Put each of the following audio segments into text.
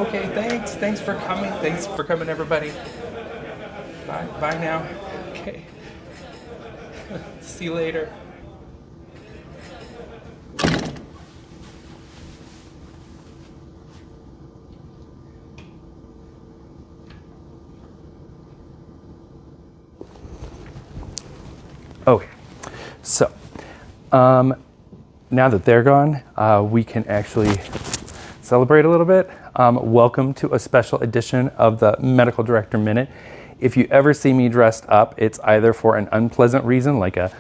Okay, thanks. Thanks for coming. Thanks for coming, everybody. Bye. Bye now. Okay. See you later. Okay, so now that they're gone, we can actually celebrate a little bit. Welcome to a special edition of the Medical Director Minute. If you ever see me dressed up, it's either for an unpleasant reason, like a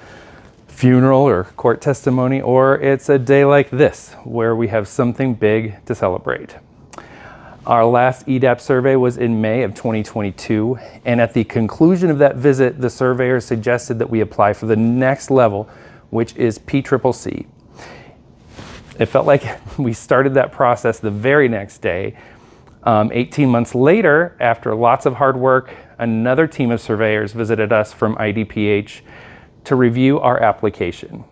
funeral or court testimony, or it's a day like this, where we have something big to celebrate. Our last EDAP survey was in May of 2022, and at the conclusion of that visit, the surveyor suggested that we apply for the next level, which is PCCC. It felt like we started that process the very next day. 18 months later, after lots of hard work, another team of surveyors visited us from IDPH to review our application.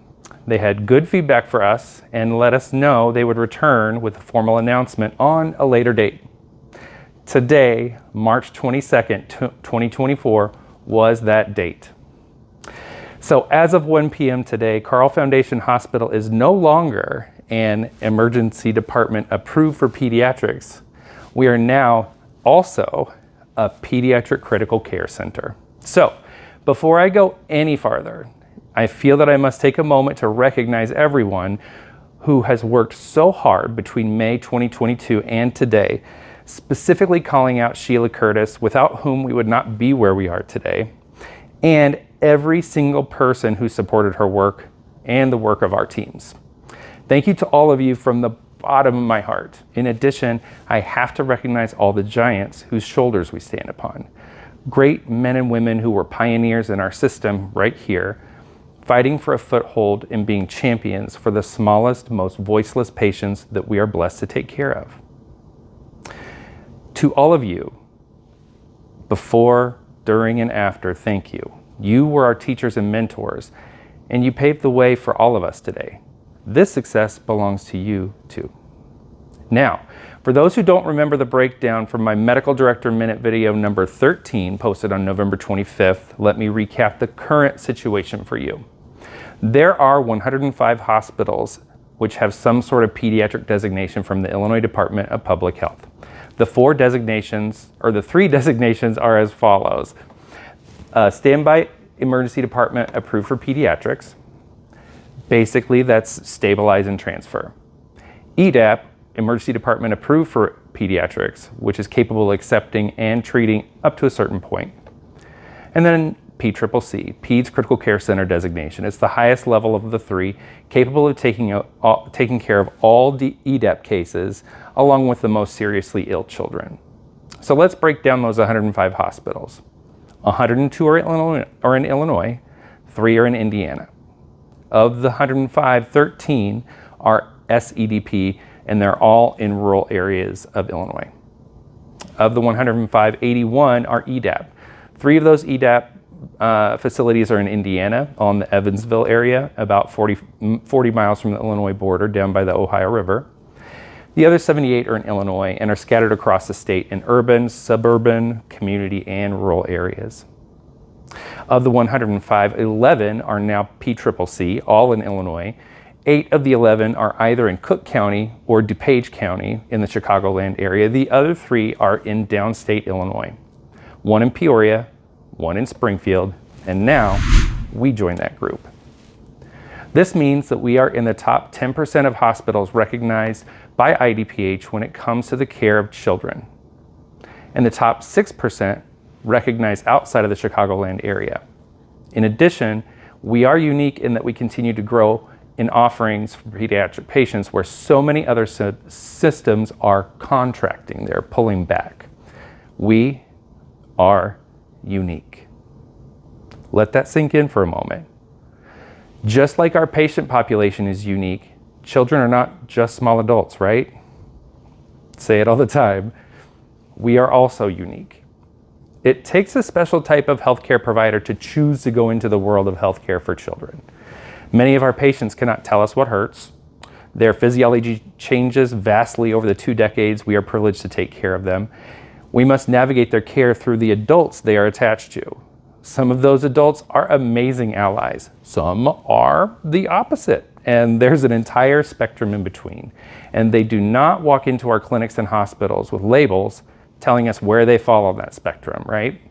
They had good feedback for us and let us know they would return with a formal announcement on a later date. Today, March 22nd, 2024, was that date. So as of 1 p.m. today, Carle Foundation Hospital is no longer an emergency department approved for pediatrics. We are now also a pediatric critical care center. So before I go any farther, I feel that I must take a moment to recognize everyone who has worked so hard between May 2022 and today, specifically calling out Sheila Curtis, without whom we would not be where we are today, and every single person who supported her work and the work of our teams. Thank you to all of you from the bottom of my heart. In addition, I have to recognize all the giants whose shoulders we stand upon. Great men and women who were pioneers in our system right here, fighting for a foothold and being champions for the smallest, most voiceless patients that we are blessed to take care of. To all of you, before, during, and after, thank you. You were our teachers and mentors, and you paved the way for all of us today. This success belongs to you too. Now, for those who don't remember the breakdown from my Medical Director Minute video number 13 posted on November 25th, let me recap the current situation for you. There are 105 hospitals which have some sort of pediatric designation from the Illinois Department of Public Health. The three designations are as follows. Standby Emergency Department approved for pediatrics. Basically, that's stabilize and transfer. EDAP, Emergency Department approved for pediatrics, which is capable of accepting and treating up to a certain point. And then PCCC, Peds Critical Care Center designation. It's the highest level of the three, capable of taking care of all EDAP cases, along with the most seriously ill children. So let's break down those 105 hospitals. 102 are in Illinois, 3 are in Indiana. Of the 105, 13 are SEDP, and they're all in rural areas of Illinois. Of the 105, 81 are EDAP. 3 of those EDAP facilities are in Indiana, on the Evansville area, about 40 miles from the Illinois border, down by the Ohio River. The other 78 are in Illinois and are scattered across the state in urban, suburban, community, and rural areas. Of the 105, 11 are now PCCC, all in Illinois. 8 of the 11 are either in Cook County or DuPage County in the Chicagoland area. The other 3 are in downstate Illinois. 1 in Peoria, 1 in Springfield, and now we join that group. This means that we are in the top 10% of hospitals recognized by IDPH when it comes to the care of children, and the top 6% recognized outside of the Chicagoland area. In addition, we are unique in that we continue to grow in offerings for pediatric patients where so many other systems are contracting, they're pulling back. We are unique. Let that sink in for a moment. Just like our patient population is unique, children are not just small adults, right? Say it all the time. We are also unique. It takes a special type of healthcare provider to choose to go into the world of healthcare for children. Many of our patients cannot tell us what hurts, Their physiology changes vastly over the 2 decades we are privileged to take care of them. We must navigate their care through the adults they are attached to. Some of those adults are amazing allies. Some are the opposite. And there's an entire spectrum in between. And they do not walk into our clinics and hospitals with labels telling us where they fall on that spectrum, right?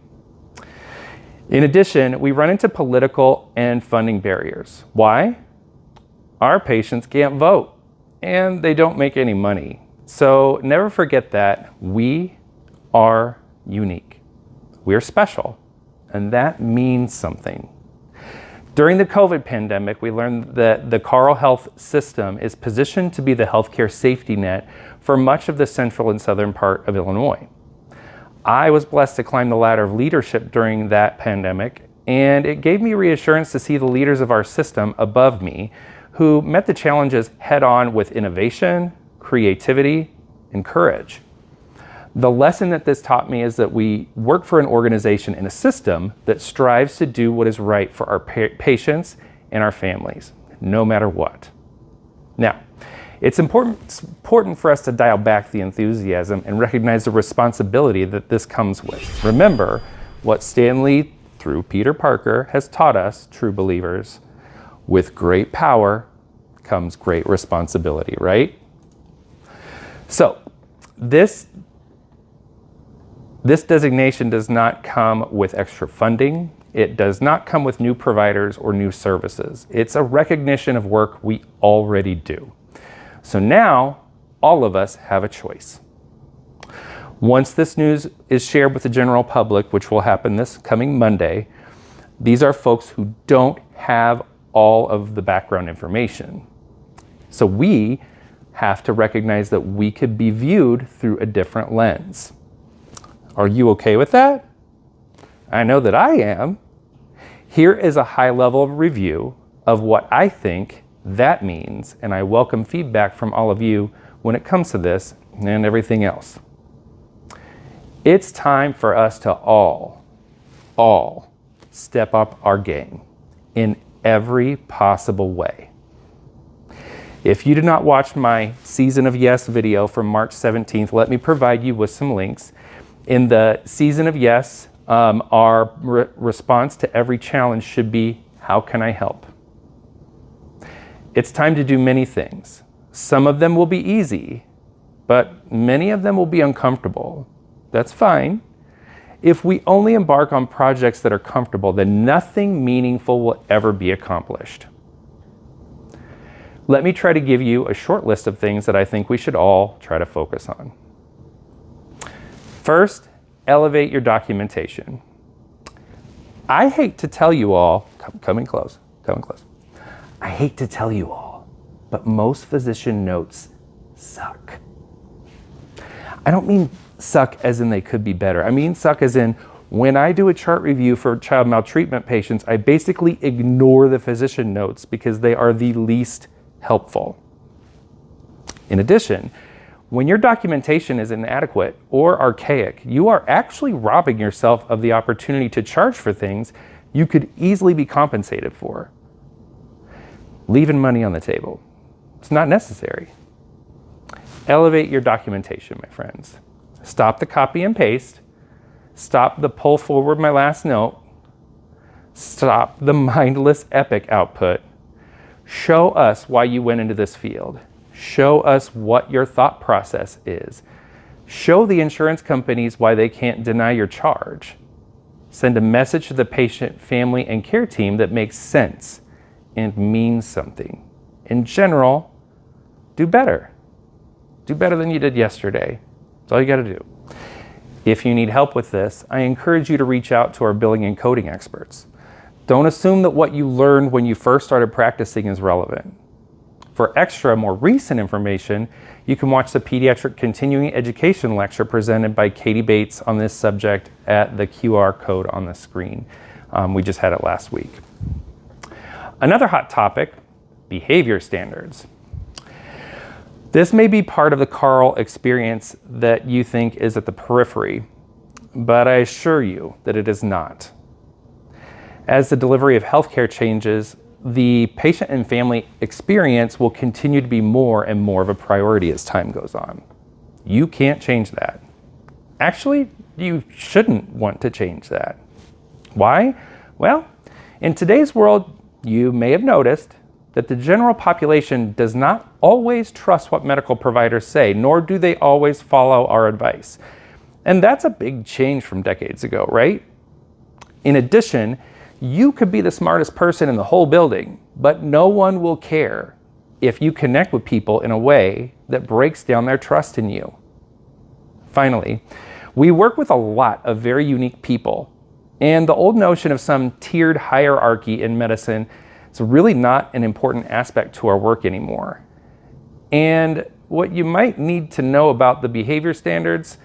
In addition, we run into political and funding barriers. Why? Our patients can't vote and they don't make any money. So never forget that we are unique. We're special, and that means something. During the COVID pandemic, we learned that the Carle Health system is positioned to be the healthcare safety net for much of the central and southern part of Illinois. I was blessed to climb the ladder of leadership during that pandemic, and it gave me reassurance to see the leaders of our system above me who met the challenges head on with innovation, creativity, and courage. The lesson that this taught me is that we work for an organization and a system that strives to do what is right for our patients and our families, no matter what. Now, it's important for us to dial back the enthusiasm and recognize the responsibility that this comes with. Remember what Stanley, through Peter Parker, has taught us, true believers. With great power comes great responsibility, right? So, this designation does not come with extra funding. It does not come with new providers or new services. It's a recognition of work we already do. So now, all of us have a choice. Once this news is shared with the general public, which will happen this coming Monday, these are folks who don't have all of the background information. So we have to recognize that we could be viewed through a different lens. Are you okay with that? I know that I am. Here is a high-level review of what I think that means, and I welcome feedback from all of you when it comes to this and everything else. It's time for us to all step up our game in every possible way. If you did not watch my Season of Yes video from March 17th, let me provide you with some links. In the Season of Yes, our response to every challenge should be, how can I help? It's time to do many things. Some of them will be easy, but many of them will be uncomfortable. That's fine. If we only embark on projects that are comfortable, then nothing meaningful will ever be accomplished. Let me try to give you a short list of things that I think we should all try to focus on. First, elevate your documentation. I hate to tell you all, coming close. I hate to tell you all, but most physician notes suck. I don't mean suck as in they could be better. I mean suck as in when I do a chart review for child maltreatment patients, I basically ignore the physician notes because they are the least helpful. In addition, when your documentation is inadequate or archaic, you are actually robbing yourself of the opportunity to charge for things you could easily be compensated for. Leaving money on the table. It's not necessary. Elevate your documentation, my friends. Stop the copy and paste. Stop the pull forward my last note. Stop the mindless epic output. Show us why you went into this field. Show us what your thought process is. Show the insurance companies why they can't deny your charge. Send a message to the patient, family, and care team that makes sense and means something. In general, do better. Do better than you did yesterday. That's all you gotta do. If you need help with this, I encourage you to reach out to our billing and coding experts. Don't assume that what you learned when you first started practicing is relevant. For extra, more recent information, you can watch the Pediatric Continuing Education lecture presented by Katie Bates on this subject at the QR code on the screen. We just had it last week. Another hot topic, behavior standards. This may be part of the Carle experience that you think is at the periphery, but I assure you that it is not. As the delivery of healthcare changes, the patient and family experience will continue to be more and more of a priority as time goes on. You can't change that. Actually, you shouldn't want to change that. Why? Well, in today's world, you may have noticed that the general population does not always trust what medical providers say, nor do they always follow our advice. And that's a big change from decades ago, right? In addition, you could be the smartest person in the whole building, but no one will care if you connect with people in a way that breaks down their trust in you. Finally, we work with a lot of very unique people, and the old notion of some tiered hierarchy in medicine is really not an important aspect to our work anymore. And what you might need to know about the behavior standards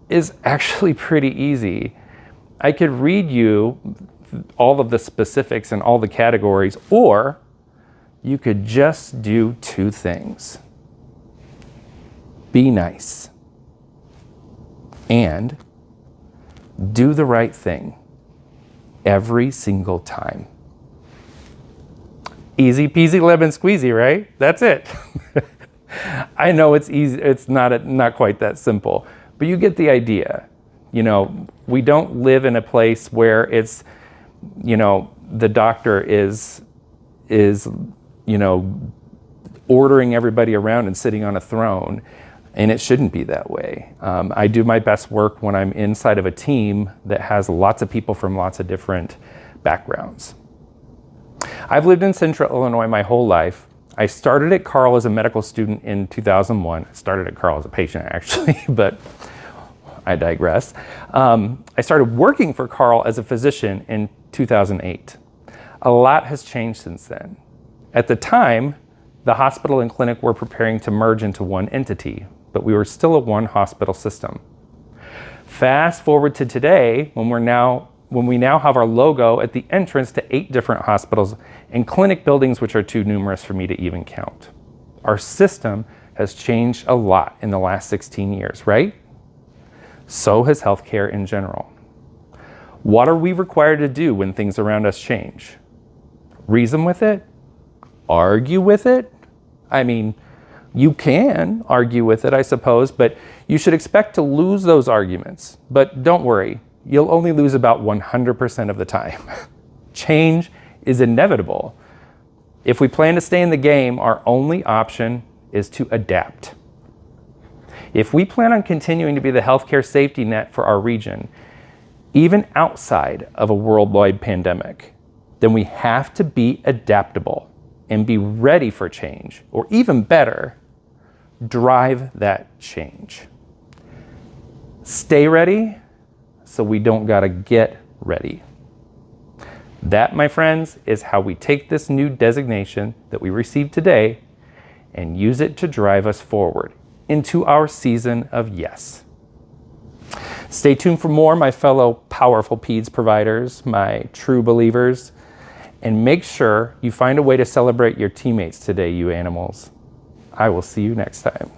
is actually pretty easy. I could read you all of the specifics and all the categories, or you could just do two things. Be nice and do the right thing every single time. Easy peasy lemon squeezy, right? That's it. I know it's easy. It's not quite that simple, but you get the idea. You know, we don't live in a place where it's, you know, the doctor is, you know, ordering everybody around and sitting on a throne, and it shouldn't be that way. I do my best work when I'm inside of a team that has lots of people from lots of different backgrounds. I've lived in Central Illinois my whole life. I started at Carle as a medical student in 2001. I started at Carle as a patient, actually, but I digress. I started working for Carle as a physician in 2008. A lot has changed since then. At the time, the hospital and clinic were preparing to merge into one entity, but we were still a one hospital system. Fast forward to today, when we now have our logo at the entrance to 8 different hospitals and clinic buildings, which are too numerous for me to even count. Our system has changed a lot in the last 16 years, right? So has healthcare in general. What are we required to do when things around us change? Reason with it? Argue with it? I mean, you can argue with it, I suppose, but you should expect to lose those arguments. But don't worry, you'll only lose about 100% of the time. Change is inevitable. If we plan to stay in the game, our only option is to adapt. If we plan on continuing to be the healthcare safety net for our region, even outside of a worldwide pandemic, then we have to be adaptable and be ready for change, or even better, drive that change. Stay ready so we don't gotta get ready. That, my friends, is how we take this new designation that we received today and use it to drive us forward into our season of yes. Stay tuned for more, my fellow powerful Peds providers, my true believers, and make sure you find a way to celebrate your teammates today, you animals. I will see you next time.